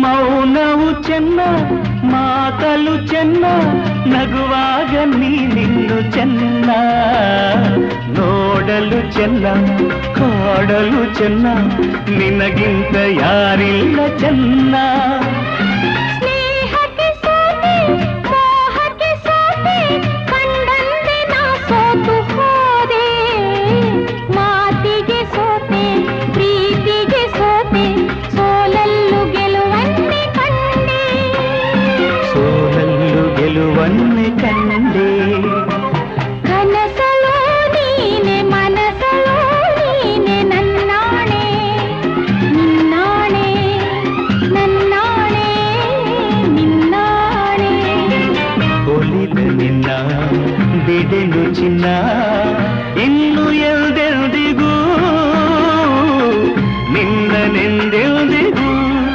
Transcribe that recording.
ಮೌನವು ಚೆನ್ನ ಮಾತಲು ಚೆನ್ನ ನಗುವಾಗ ನೀನಿನ್ನು ಚೆನ್ನ ನೋಡಲು ಚೆನ್ನ ಕಾಡಲು ಚೆನ್ನ ನಿನಗಿಂತ ಯಾರಿಲ್ಲ ಚೆನ್ನ ಗೆಲುವನ್ನೇ ಕಂಡೆ ಕನಸಲೋ ನೀನೆ ಮನಸಲೋ ನೀನೆ ನನ್ನಾಣೆ ನಿನ್ನಾಣೆ ನನ್ನಾಣೆ ನಿನ್ನಾಣೆ ಒಲಿದ ನಿನ್ನ ಬಿಡೆನು ಚಿನ್ನ ಇನ್ನು ಎಲ್ದೆ